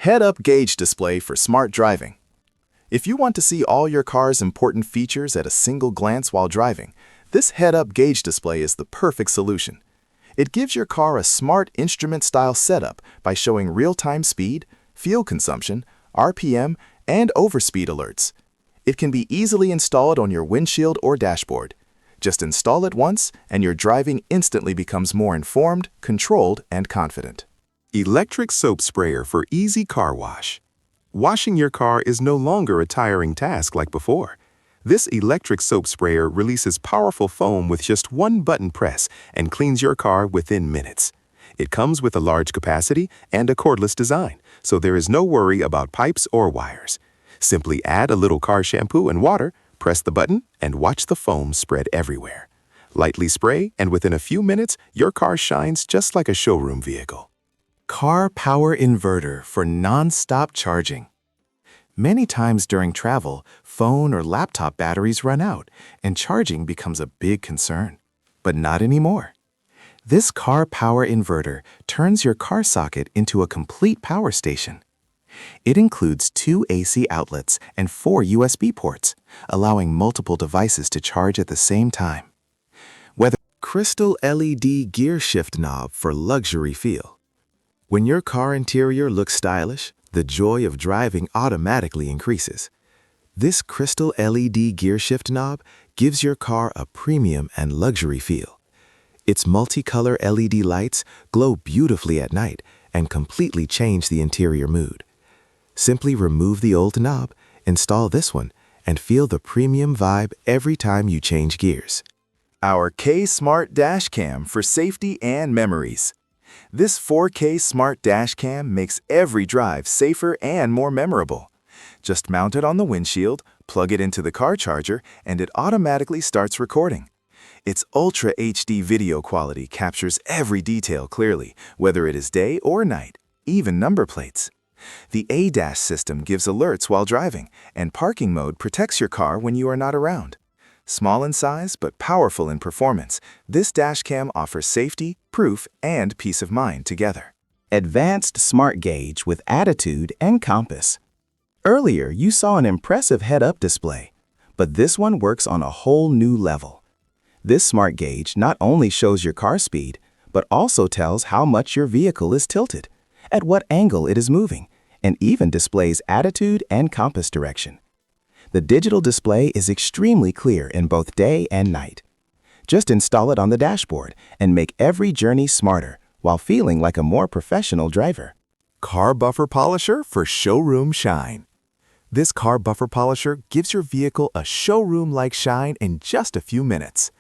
Head-up gauge display for smart driving. If you want to see all your car's important features at a single glance while driving, this head-up gauge display is the perfect solution. It gives your car a smart instrument-style setup by showing real-time speed, fuel consumption, RPM, and overspeed alerts. It can be easily installed on your windshield or dashboard. Just install it once, and your driving instantly becomes more informed, controlled, and confident. Electric soap sprayer for easy car wash. Washing your car is no longer a tiring task like before. This electric soap sprayer releases powerful foam with just one button press and cleans your car within minutes. It comes with a large capacity and a cordless design, so there is no worry about pipes or wires. Simply add a little car shampoo and water, press the button, and watch the foam spread everywhere. Lightly spray, and within a few minutes, your car shines just like a showroom vehicle. Car power inverter for non-stop charging. Many times during travel, phone or laptop batteries run out, and charging becomes a big concern. But not anymore. This car power inverter turns your car socket into a complete power station. It includes 2 AC outlets and 4 USB ports, allowing multiple devices to charge at the same time. Crystal LED gear shift knob for luxury feel. When your car interior looks stylish, the joy of driving automatically increases. This crystal LED gear shift knob gives your car a premium and luxury feel. Its multicolor LED lights glow beautifully at night and completely change the interior mood. Simply remove the old knob, install this one, and feel the premium vibe every time you change gears. Our K-Smart Dashcam for safety and memories. This 4K Smart Dashcam makes every drive safer and more memorable. Just mount it on the windshield, plug it into the car charger, and it automatically starts recording. Its Ultra HD video quality captures every detail clearly, whether it is day or night, even number plates. The ADAS system gives alerts while driving, and parking mode protects your car when you are not around. Small in size but powerful in performance, this dashcam offers safety, proof, and peace of mind together. Advanced Smart Gauge with Attitude and Compass. Earlier, you saw an impressive head-up display, but this one works on a whole new level. This smart gauge not only shows your car speed, but also tells how much your vehicle is tilted, at what angle it is moving, and even displays attitude and compass direction. The digital display is extremely clear in both day and night. Just install it on the dashboard and make every journey smarter while feeling like a more professional driver. Car buffer polisher for showroom shine. This car buffer polisher gives your vehicle a showroom-like shine in just a few minutes.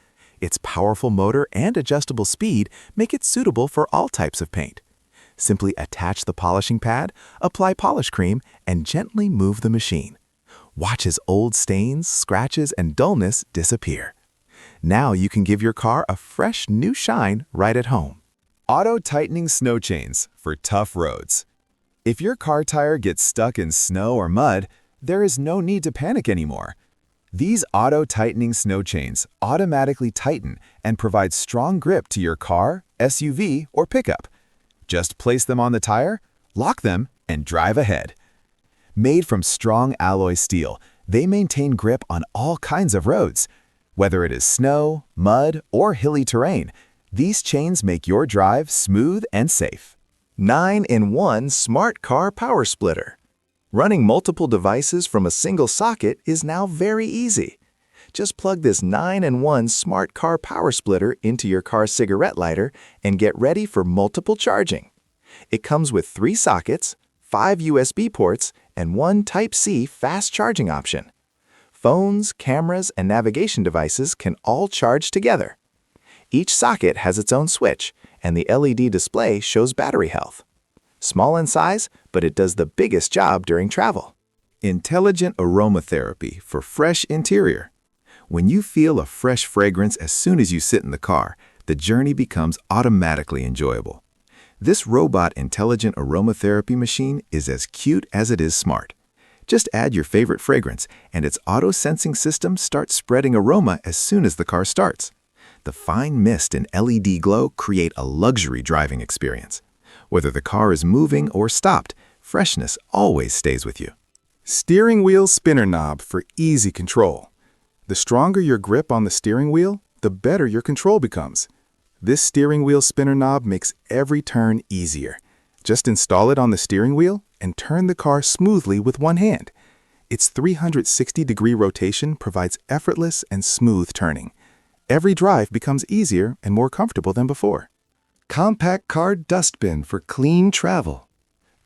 Its powerful motor and adjustable speed make it suitable for all types of paint. Simply attach the polishing pad, apply polish cream, and gently move the machine. Watch as old stains, scratches, and dullness disappear. Now you can give your car a fresh new shine right at home. Auto-tightening snow chains for tough roads. If your car tire gets stuck in snow or mud, there is no need to panic anymore. These auto-tightening snow chains automatically tighten and provide strong grip to your car, SUV, or pickup. Just place them on the tire, lock them, and drive ahead. Made from strong alloy steel, they maintain grip on all kinds of roads. Whether it is snow, mud, or hilly terrain, these chains make your drive smooth and safe. 9-in-1 Smart Car Power Splitter. Running multiple devices from a single socket is now very easy. Just plug this 9-in-1 Smart Car Power Splitter into your car's cigarette lighter and get ready for multiple charging. It comes with 3 sockets, 5 USB ports, and 1 Type-C fast charging option. Phones, cameras, and navigation devices can all charge together. Each socket has its own switch, and the LED display shows battery health. Small in size, but it does the biggest job during travel. Intelligent aromatherapy for fresh interior. When you feel a fresh fragrance as soon as you sit in the car, the journey becomes automatically enjoyable. This robot intelligent aromatherapy machine is as cute as it is smart. Just add your favorite fragrance, and its auto-sensing system starts spreading aroma as soon as the car starts. The fine mist and LED glow create a luxury driving experience. Whether the car is moving or stopped, Freshness always stays with you. Steering wheel spinner knob for easy control. The stronger your grip on the steering wheel, the better your control becomes. This steering wheel spinner knob makes every turn easier. Just install it on the steering wheel and turn the car smoothly with one hand. Its 360-degree rotation provides effortless and smooth turning. Every drive becomes easier and more comfortable than before. Compact car dustbin for clean travel.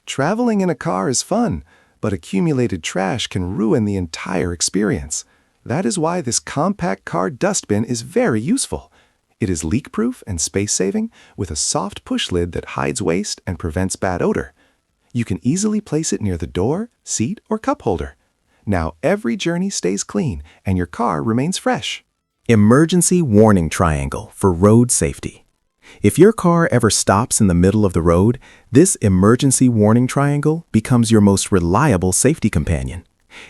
Traveling in a car is fun, but accumulated trash can ruin the entire experience. That is why this compact car dustbin is very useful. It is leak-proof and space-saving with a soft push lid that hides waste and prevents bad odor. You can easily place it near the door, seat, or cup holder. Now every journey stays clean and your car remains fresh. Emergency warning triangle for road safety. If your car ever stops in the middle of the road, this emergency warning triangle becomes your most reliable safety companion.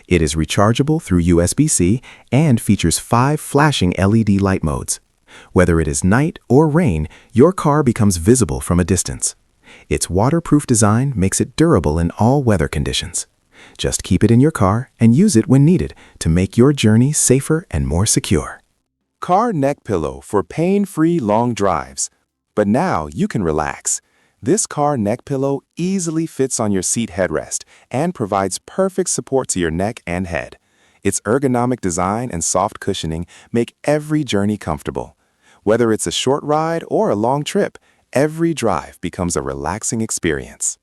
It is rechargeable through USB-C and features 5 flashing LED light modes. Whether it is night or rain, your car becomes visible from a distance. Its waterproof design makes it durable in all weather conditions. Just keep it in your car and use it when needed to make your journey safer and more secure. Car neck pillow for pain-free long drives. But now you can relax. This car neck pillow easily fits on your seat headrest and provides perfect support to your neck and head. Its ergonomic design and soft cushioning make every journey comfortable. Whether it's a short ride or a long trip, every drive becomes a relaxing experience.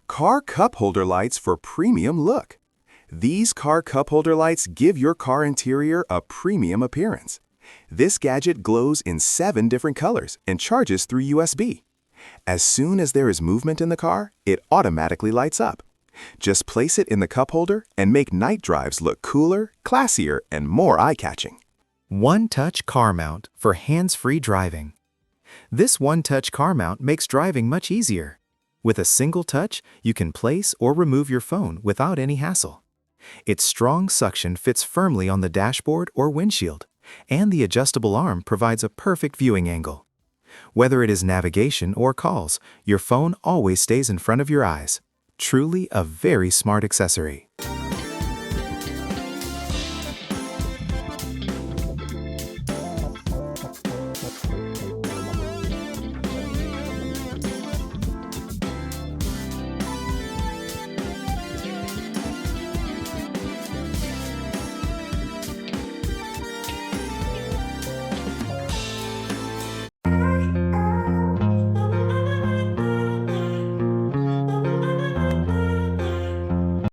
Car cup holder lights for premium look. These car cup holder lights give your car interior a premium appearance. This gadget glows in 7 different colors and charges through USB. As soon as there is movement in the car, it automatically lights up. Just place it in the cup holder and make night drives look cooler, classier, and more eye-catching. One-touch car mount for hands-free driving. This one-touch car mount makes driving much easier. With a single touch, you can place or remove your phone without any hassle. Its strong suction fits firmly on the dashboard or windshield, and the adjustable arm provides a perfect viewing angle. Whether it is navigation or calls, your phone always stays in front of your eyes. Truly a very smart accessory.